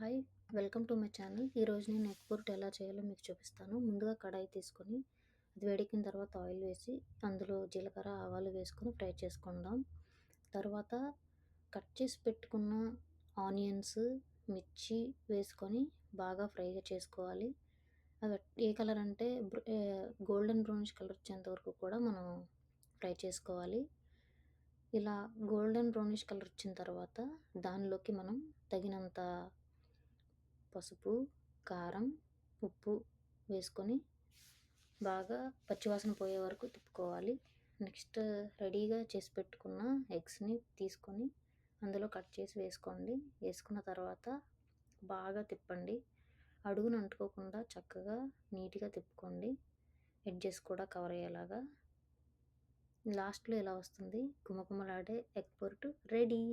Hi! Welcome to my channel. ఈరోజు నేను egg పొరటు ఎలా చేయాలో మీకు చూపిస్తాను. ముందుగా కడాయి తీసుకొని, అది వేడెక్కిన తర్వాత ఆయిల్ వేసి, అందులో జీలకర్ర, ఆవాలు వేసుకొని ఫ్రై చేసుకుందాం. తర్వాత కట్ చేసి పెట్టుకున్న ఆనియన్స్, మిర్చి వేసుకొని బాగా ఫ్రైగా చేసుకోవాలి. అవి ఏ కలర్ అంటే గోల్డెన్ బ్రౌనిష్ కలర్ వచ్చేంత వరకు కూడా మనం ఫ్రై చేసుకోవాలి. ఇలా గోల్డెన్ బ్రౌనిష్ కలర్ వచ్చిన తర్వాత దానిలోకి మనం తగినంత పసుపు, కారం, ఉప్పు వేసుకొని బాగా పచ్చివాసన పోయే వరకు తిప్పుకోవాలి. నెక్స్ట్ రెడీగా చేసి పెట్టుకున్న ఎగ్స్‌ని తీసుకొని అందులో కట్ చేసి వేసుకోండి. వేసుకున్న తర్వాత బాగా తిప్పండి. అడుగున అంటుకోకుండా చక్కగా నీట్‌గా తిప్పుకోండి. ఎడ్జెస్ కూడా కవర్ అయ్యేలాగా. లాస్ట్‌లో ఇలా వస్తుంది. గుమగుమలాడే ఎగ్ పొరటు రెడీ.